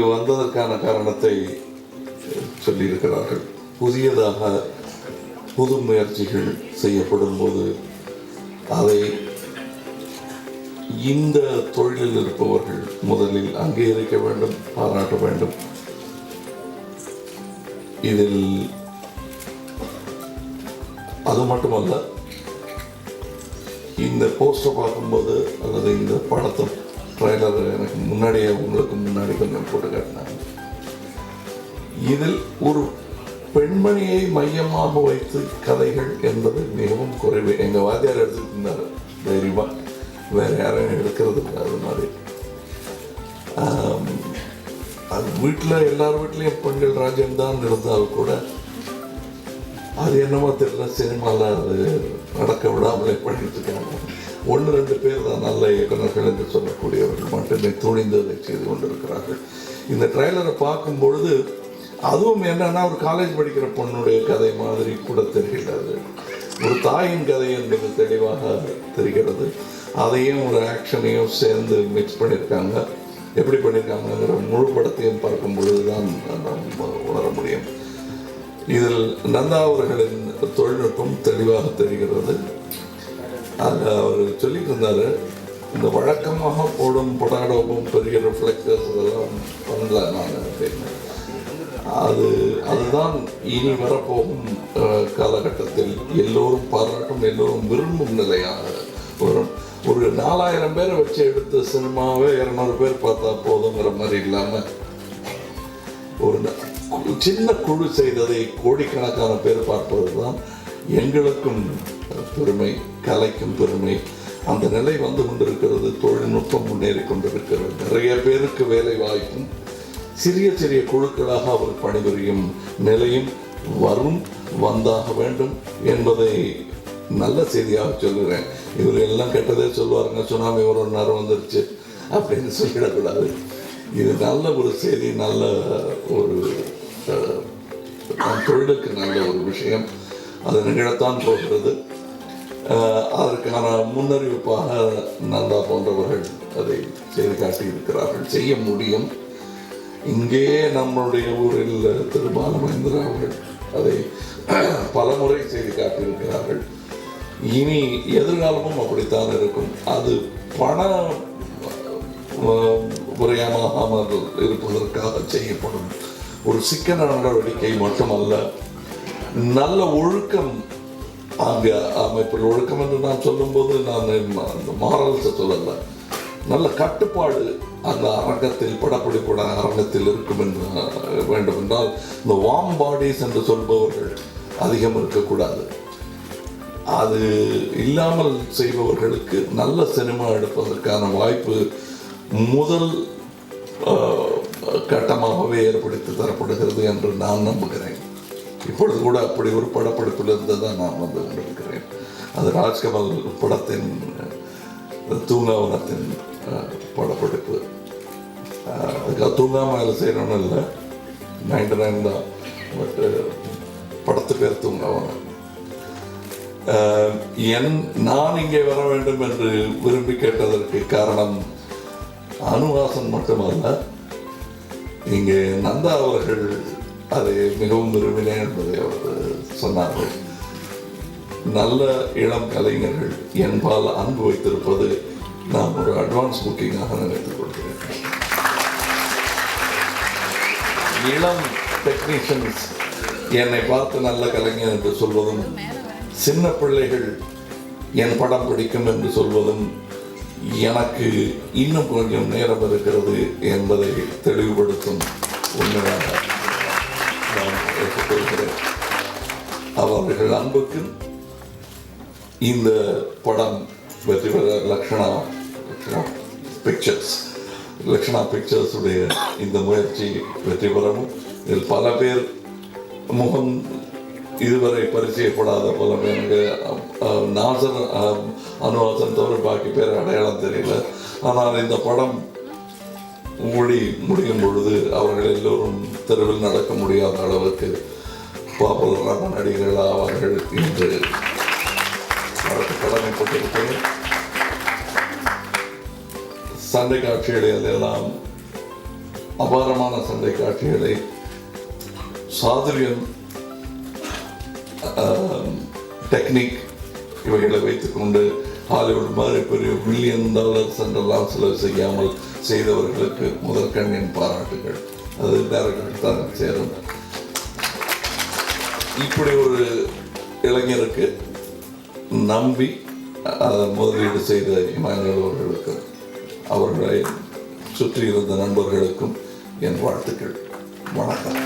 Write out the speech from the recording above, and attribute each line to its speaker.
Speaker 1: இங்கு வந்ததற்கான காரணத்தை சொல்லியிருக்கிறார்கள். புதியதாக புது முயற்சிகள் செய்யப்படும் போது அதை இந்த தொழிலில் இருப்பவர்கள் முதலில் அங்கீகரிக்க வேண்டும், பாராட்ட வேண்டும். இதில் அது மட்டுமல்ல, இந்த போஸ்டர் பார்க்கும்போது அல்லது இந்த படத்தை ட்ரைலர் எனக்கு முன்னாடியே உங்களுக்கு முன்னாடி கொஞ்சம் போட்டு காட்டினாங்க. இதில் ஒரு பெண்மணியை மையமாக வைத்து கதைகள் என்பது மிகவும் குறைவு. எங்கள் வாத்தியார் எடுத்துட்டு இருந்தார் தைரியமாக, வேறு யாரையும் எடுக்கிறது இல்லை. அது மாதிரி அது வீட்டில் எல்லார் வீட்லேயும் பெண்கள் ராஜ்யம் தான் இருந்தால் கூட அது என்னமோ தெரியல, சினிமாவில் அது நடக்க விடாமலே பண்ணிட்டு இருக்காங்க. 1-2 பேர் தான் நல்ல இயக்குநர்கள் என்று சொல்லக்கூடியவர்கள் மட்டுமே துணிந்ததை செய்து கொண்டிருக்கிறார்கள். இந்த ட்ரைலரை பார்க்கும் பொழுது அதுவும் என்னன்னா ஒரு காலேஜ் படிக்கிற பொண்ணுடைய கதை மாதிரி கூட தெரிகிறது. ஒரு தாயின் கதை என்பது தெளிவாக தெரிகிறது. அதையும் ஒரு ஆக்ஷனையும் சேர்ந்து மிக்ஸ் பண்ணியிருக்காங்க. எப்படி பண்ணியிருக்காங்கிற முழு படத்தையும் பார்க்கும் பொழுது தான் நம்ம உணர முடியும். இதில் நந்தா அவர்களின் தொழில்நுட்பம் தெளிவாக தெரிகிறது. அதில் அவர் சொல்லிட்டு இருந்தார், இந்த வழக்கமாக போடும் படாடோபம் பெரிய ரிஃப்ளெக்டர்ஸ் இதெல்லாம் பண்ணல நான் அப்படின்னு. அதுதான் இனி வரப்போகும் காலகட்டத்தில் எல்லோரும் பாராட்டும், எல்லோரும் விரும்பும் நிலையாக வரும். ஒரு 4000 பேரை வச்சு எடுத்த சினிமாவே 200 பேர் பார்த்தா போதுங்கிற மாதிரி இல்லாமல் ஒரு சின்ன குழு செய்ததை கோடிக்கணக்கான பேர் பார்ப்பது தான் எங்களுக்கும் பெருமை, கலைக்கும் பெருமை. அந்த நிலை வந்து கொண்டிருக்கிறது. தொழில்நுட்பம் முன்னேறி கொண்டிருக்கிறது. நிறைய பேருக்கு வேலை வாய்ப்பும் சிறிய சிறிய குழுக்களாக அவர் பணிபுரியும் நிலையும் வந்தாக வேண்டும் என்பதை நல்ல செய்தியாக சொல்லுறேன். இவர் எல்லாம் கெட்டதே சொல்லுவாருங்க, சுனாமி ஒரு நேரம் வந்துருச்சு அப்படின்னு சொல்லிடக்கூடாது. இது நல்ல ஒரு செய்தி, நல்ல ஒரு தொழிலுக்கு நல்ல ஒரு விஷயம். அது நிகழத்தான் போகிறது. அதற்கான முன்னறிவிப்பாக நந்தா போன்றவர்கள் அதை செய்து காட்டியிருக்கிறார்கள். செய்ய முடியும். இங்கே நம்மளுடைய ஊரில் திரு பாலமகேந்திரா அவர்கள் அதை பலமுறை செய்து காட்டியிருக்கிறார்கள். இனி எதிர்காலமும் அப்படித்தான் இருக்கும். அது பண முறையாமல் இருப்பதற்காக செய்யப்படும் ஒரு சிக்கன நடவடிக்கை மட்டுமல்ல, நல்ல ஒழுக்கம் அங்கே அமைப்பில். ஒழுக்கம் என்று நான் சொல்லும்போது நான் அந்த மாரல்ஸை சொல்லலை, நல்ல கட்டுப்பாடு அந்த அரங்கத்தில், படப்பிடிப்பட அரங்கத்தில் இருக்கும் என்று வேண்டும் என்றால் இந்த வார்ம் பாடிஸ் என்று சொல்பவர்கள் அதிகம் இருக்கக்கூடாது. அது இல்லாமல் செய்பவர்களுக்கு நல்ல சினிமா எடுப்பதற்கான வாய்ப்பு முதல் கட்டமாகவே ஏற்படுத்தி தரப்படுகிறது என்று நான் நம்புகிறேன். இப்பொழுது கூட அப்படி ஒரு படப்பிடிப்பிலிருந்து தான் நான் வந்து கொண்டிருக்கிறேன். அது ராஜ்கமல் படத்தின் தூங்காவனத்தின் படப்பிடிப்பு. அதுக்காக தூங்காமல் செய்யணும்னு இல்லை, 99 தான். பட் படத்து பேர் தூங்காவனம். நான் இங்கே வர வேண்டும் என்று விரும்பி கேட்டதற்கு காரணம் அனுவாசன் மட்டுமல்ல, இங்கே நந்தா அவர்கள் அதை மிகவும் விரும்பினேன் என்பதை அவர் சொன்னார்கள். நல்ல இளம் கலைஞர்கள் என்பால் அன்பு வைத்திருப்பது நான் ஒரு அட்வான்ஸ் புக்கிங்காக நினைத்துக் கொள்கிறேன். இளம் டெக்னீஷியன்ஸ் என்னை பார்த்து நல்ல கலைஞர் என்று சொல்வதும், சின்ன பிள்ளைகள் என் படம் பிடிக்கும் என்று சொல்வதும் எனக்கு இன்னும் கொஞ்சம் நேரம் இருக்கிறது என்பதை தெளிவுபடுத்தும் உண்மையாக நான் ஏற்றுக்கொள்கிறேன். அவர்கள் அன்புக்கு இந்த படம் வெற்றி பெற லக்ஷணா பிக்சர்ஸுடைய இந்த முயற்சி வெற்றி பெறவும், இதில் பல பேர் முகம் இதுவரை பரிச்சயப்படாத பல பேருக்கு நாசர் அனுவாசன் தவிர பாக்கி பேர் அடையாளம் தெரியல. ஆனால் இந்த படம் முடியும் பொழுது அவர்கள் எல்லோரும் தெருவில் நடக்க முடியாத அளவுக்கு பாப்புலரான நடிகர்கள் ஆவார்கள் என்று கடமைப்பட்டிருக்கிறேன். சண்டை காட்சிகளில் எல்லாம் அபாரமான சண்டை காட்சிகளை, சாதுரியம், டெக்னிக் இவைகளை வைத்துக்கொண்டு ஹாலிவுட் மாதிரி பெரிய $1 பில்லியன் என்றெல்லாம் செலவு செய்யாமல் செய்தவர்களுக்கு முதற்கண் என் பாராட்டுகள். அது டைரக்டருக்கு தான் சேரும். இப்படி ஒரு இளைஞருக்கு நம்பி முதலீடு செய்த இமானுவேல் அவர்களுக்கும் அவர்களை சுற்றி இருந்த நண்பர்களுக்கும் என் வாழ்த்துக்கள். வணக்கம்.